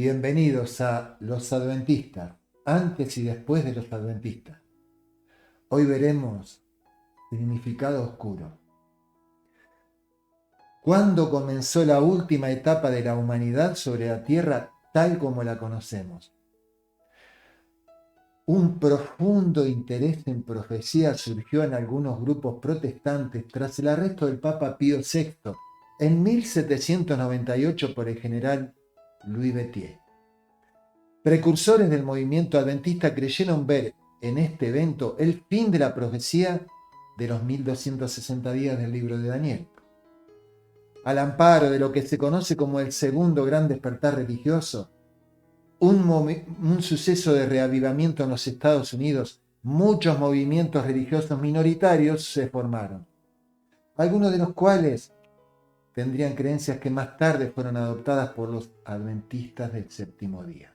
Bienvenidos a Los Adventistas, antes y después de los Adventistas. Hoy veremos significado oscuro. ¿Cuándo comenzó la última etapa de la humanidad sobre la Tierra tal como la conocemos? Un profundo interés en profecía surgió en algunos grupos protestantes tras el arresto del Papa Pío VI en 1798 por el general Louis Betier. Precursores del movimiento adventista creyeron ver en este evento el fin de la profecía de los 1260 días del libro de Daniel. Al amparo de lo que se conoce como el segundo gran despertar religioso, un suceso de reavivamiento en los Estados Unidos, muchos movimientos religiosos minoritarios se formaron, algunos de los cuales tendrían creencias que más tarde fueron adoptadas por los adventistas del séptimo día.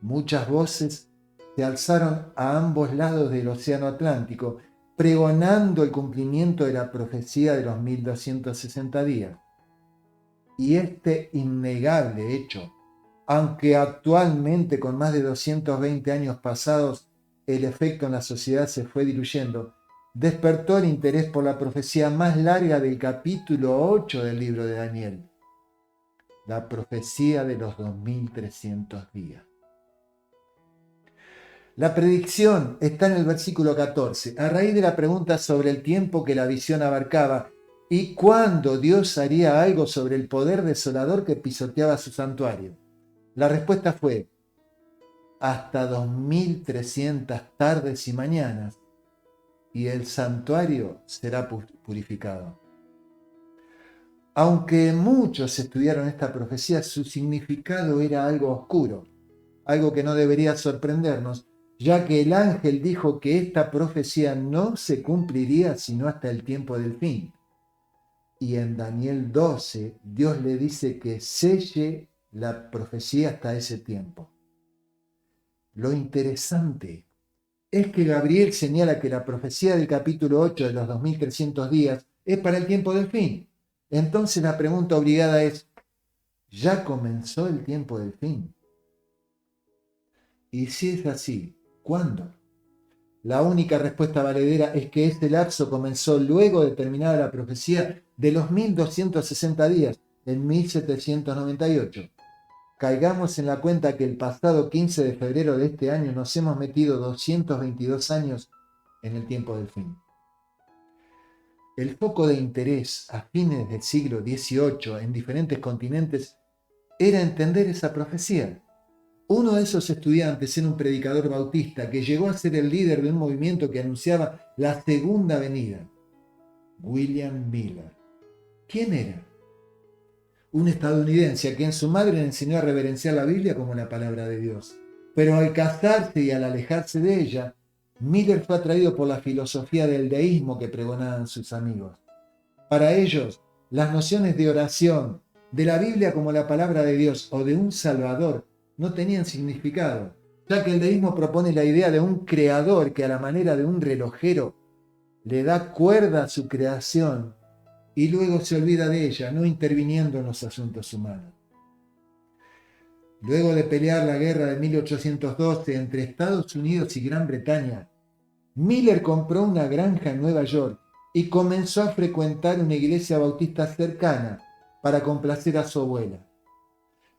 Muchas voces se alzaron a ambos lados del Océano Atlántico, pregonando el cumplimiento de la profecía de los 1260 días. Y este innegable hecho, aunque actualmente con más de 220 años pasados el efecto en la sociedad se fue diluyendo, despertó el interés por la profecía más larga del capítulo 8 del libro de Daniel, la profecía de los 2300 días. La predicción está en el versículo 14, a raíz de la pregunta sobre el tiempo que la visión abarcaba y cuándo Dios haría algo sobre el poder desolador que pisoteaba su santuario. La respuesta fue, hasta 2300 tardes y mañanas, y el santuario será purificado. Aunque muchos estudiaron esta profecía, su significado era algo oscuro, algo que no debería sorprendernos, ya que el ángel dijo que esta profecía no se cumpliría sino hasta el tiempo del fin. Y en Daniel 12, Dios le dice que selle la profecía hasta ese tiempo. Lo interesante es que Gabriel señala que la profecía del capítulo 8 de los 2300 días es para el tiempo del fin. Entonces la pregunta obligada es, ¿ya comenzó el tiempo del fin? Y si es así, ¿cuándo? La única respuesta valedera es que este lapso comenzó luego de terminada la profecía de los 1260 días, en 1798. Caigamos en la cuenta que el pasado 15 de febrero de este año nos hemos metido 222 años en el tiempo del fin. El foco de interés a fines del siglo XVIII en diferentes continentes era entender esa profecía. Uno de esos estudiantes era un predicador bautista que llegó a ser el líder de un movimiento que anunciaba la segunda venida, William Miller. ¿Quién era? Un estadounidense a quien su madre le enseñó a reverenciar la Biblia como la palabra de Dios. Pero al casarse y al alejarse de ella, Miller fue atraído por la filosofía del deísmo que pregonaban sus amigos. Para ellos, las nociones de oración, de la Biblia como la palabra de Dios o de un Salvador no tenían significado, ya que el deísmo propone la idea de un creador que a la manera de un relojero le da cuerda a su creación y luego se olvida de ella, no interviniendo en los asuntos humanos. Luego de pelear la guerra de 1812 entre Estados Unidos y Gran Bretaña, Miller compró una granja en Nueva York y comenzó a frecuentar una iglesia bautista cercana para complacer a su abuela.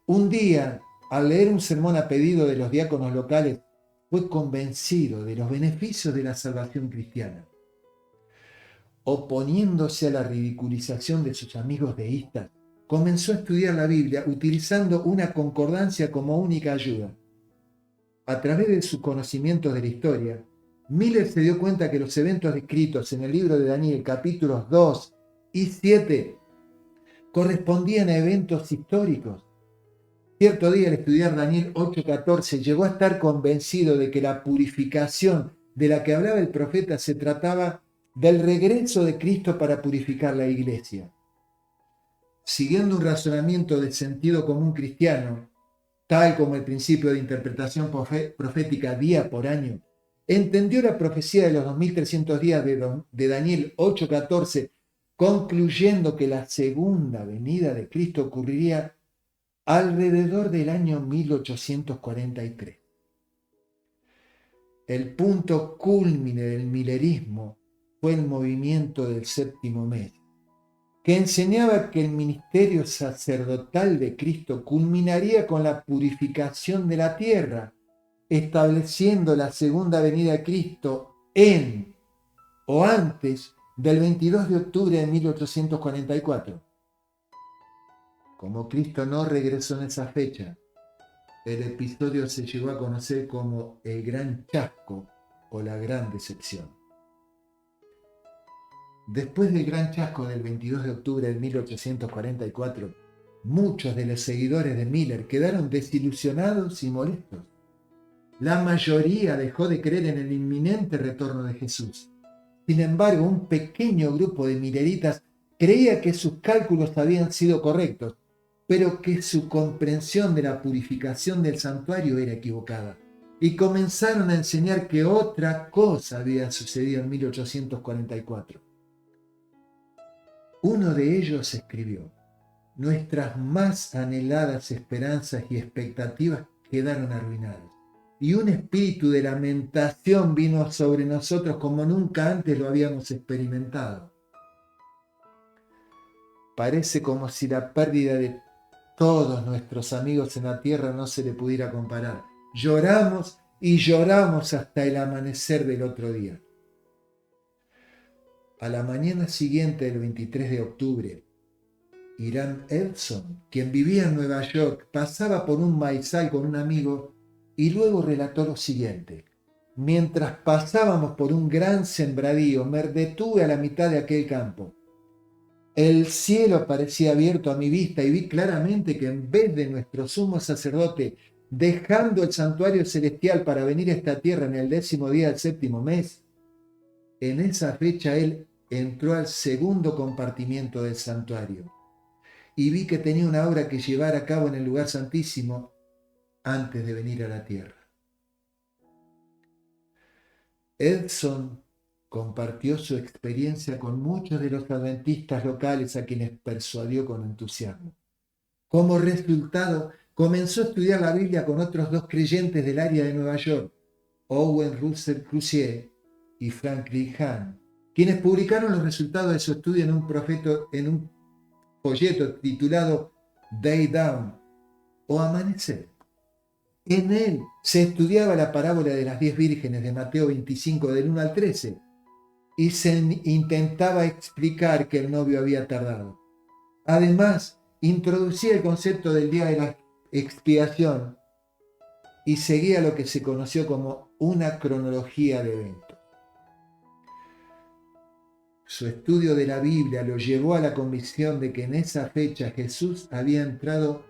Un día, al leer un sermón a pedido de los diáconos locales, fue convencido de los beneficios de la salvación cristiana. Oponiéndose a la ridiculización de sus amigos deístas, comenzó a estudiar la Biblia utilizando una concordancia como única ayuda. A través de sus conocimientos de la historia, Miller se dio cuenta que los eventos descritos en el libro de Daniel, capítulos 2 y 7, correspondían a eventos históricos. Cierto día, al estudiar Daniel 8:14, llegó a estar convencido de que la purificación de la que hablaba el profeta se trataba del regreso de Cristo para purificar la iglesia. Siguiendo un razonamiento de sentido común cristiano, tal como el principio de interpretación profética día por año, entendió la profecía de los 2300 días de Daniel 8:14, concluyendo que la segunda venida de Cristo ocurriría alrededor del año 1843. El punto cúlmine del millerismo fue el movimiento del séptimo mes, que enseñaba que el ministerio sacerdotal de Cristo culminaría con la purificación de la tierra, estableciendo la segunda venida de Cristo en o antes del 22 de octubre de 1844. Como Cristo no regresó en esa fecha, el episodio se llegó a conocer como el Gran Chasco o la Gran Decepción. Después del Gran Chasco del 22 de octubre de 1844, muchos de los seguidores de Miller quedaron desilusionados y molestos. La mayoría dejó de creer en el inminente retorno de Jesús. Sin embargo, un pequeño grupo de milleritas creía que sus cálculos habían sido correctos, pero que su comprensión de la purificación del santuario era equivocada. Y comenzaron a enseñar que otra cosa había sucedido en 1844. Uno de ellos escribió: nuestras más anheladas esperanzas y expectativas quedaron arruinadas, y un espíritu de lamentación vino sobre nosotros como nunca antes lo habíamos experimentado. Parece como si la pérdida de todos nuestros amigos en la tierra no se le pudiera comparar. Lloramos y lloramos hasta el amanecer del otro día. A la mañana siguiente del 23 de octubre, Hiram Edson, quien vivía en Nueva York, pasaba por un maizal con un amigo y luego relató lo siguiente: mientras pasábamos por un gran sembradío, me detuve a la mitad de aquel campo. El cielo parecía abierto a mi vista y vi claramente que en vez de nuestro sumo sacerdote dejando el santuario celestial para venir a esta tierra en el 10º día del séptimo mes, en esa fecha él entró al segundo compartimiento del santuario y vi que tenía una obra que llevar a cabo en el lugar santísimo antes de venir a la tierra. Edson compartió su experiencia con muchos de los adventistas locales a quienes persuadió con entusiasmo. Como resultado, comenzó a estudiar la Biblia con otros dos creyentes del área de Nueva York, Owen Russell Crucier y Franklin Hahn, quienes publicaron los resultados de su estudio en un folleto titulado Day Down o Amanecer. En él se estudiaba la parábola de las 10 vírgenes de Mateo 25 del 1 al 13 y se intentaba explicar que el novio había tardado. Además, introducía el concepto del día de la expiación y seguía lo que se conoció como una cronología de eventos. Su estudio de la Biblia lo llevó a la convicción de que en esa fecha Jesús había entrado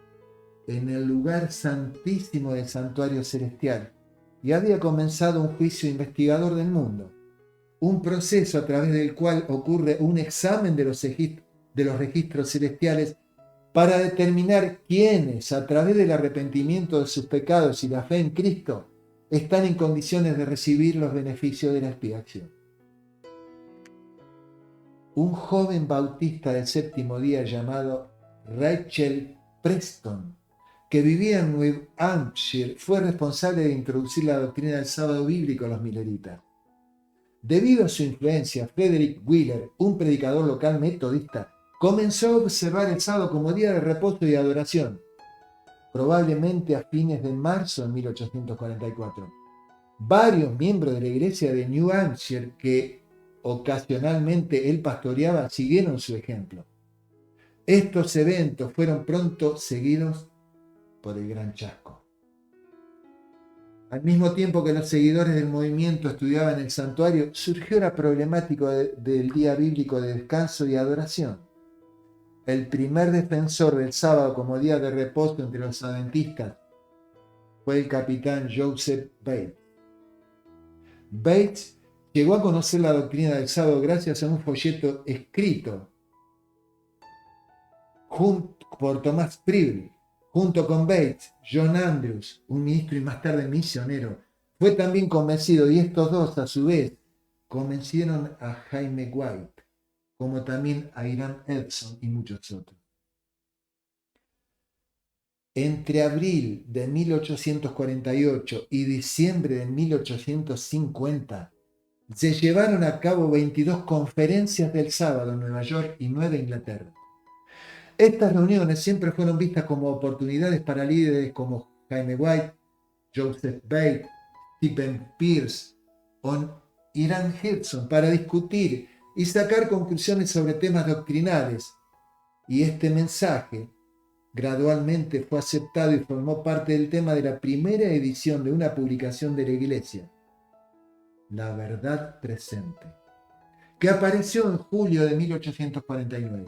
en el lugar santísimo del santuario celestial y había comenzado un juicio investigador del mundo, un proceso a través del cual ocurre un examen de los registros celestiales para determinar quiénes, a través del arrepentimiento de sus pecados y la fe en Cristo, están en condiciones de recibir los beneficios de la expiación. Un joven bautista del séptimo día llamado Rachel Preston, que vivía en New Hampshire, fue responsable de introducir la doctrina del sábado bíblico a los milleritas. Debido a su influencia, Frederick Wheeler, un predicador local metodista, comenzó a observar el sábado como día de reposo y adoración, probablemente a fines de marzo de 1844. Varios miembros de la iglesia de New Hampshire que ocasionalmente él pastoreaba siguieron su ejemplo. Estos eventos fueron pronto seguidos por el Gran Chasco. Al mismo tiempo que los seguidores del movimiento estudiaban el santuario, surgió la problemática del día bíblico de descanso y adoración. El primer defensor del sábado como día de reposo entre los adventistas fue el capitán Joseph Bates. Bates llegó a conocer la doctrina del sábado gracias a un folleto escrito por Thomas Preble. Junto con Bates, John Andrews, un ministro y más tarde misionero, fue también convencido, y estos dos a su vez convencieron a Jaime White, como también a Hiram Edson y muchos otros. Entre abril de 1848 y diciembre de 1850 se llevaron a cabo 22 conferencias del sábado en Nueva York y Nueva Inglaterra. Estas reuniones siempre fueron vistas como oportunidades para líderes como Jaime White, Joseph Bates, Stephen Peirce o Irán Hudson para discutir y sacar conclusiones sobre temas doctrinales. Y este mensaje gradualmente fue aceptado y formó parte del tema de la primera edición de una publicación de la Iglesia, La Verdad Presente, que apareció en julio de 1849.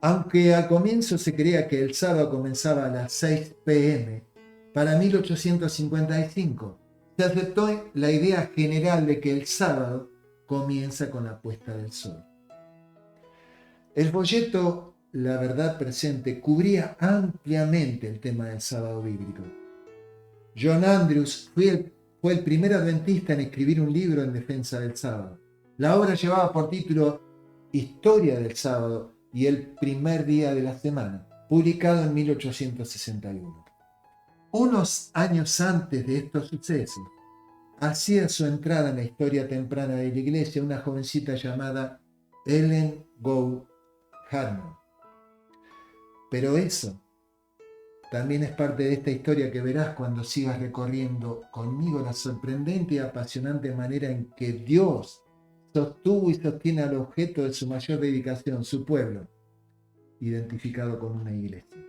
Aunque al comienzo se creía que el sábado comenzaba a las 6 p.m., para 1855 se aceptó la idea general de que el sábado comienza con la puesta del sol. El folleto La Verdad Presente cubría ampliamente el tema del sábado bíblico. John Andrews fue el primer adventista en escribir un libro en defensa del sábado. La obra llevaba por título Historia del sábado y el primer día de la semana, publicado en 1861. Unos años antes de estos sucesos, hacía su entrada en la historia temprana de la Iglesia una jovencita llamada Ellen Gould Harmon. Pero eso también es parte de esta historia que verás cuando sigas recorriendo conmigo la sorprendente y apasionante manera en que Dios sostuvo y sostiene al objeto de su mayor dedicación, su pueblo, identificado con una iglesia.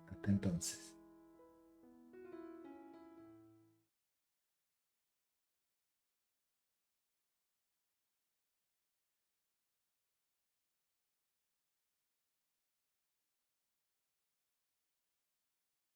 Hasta entonces.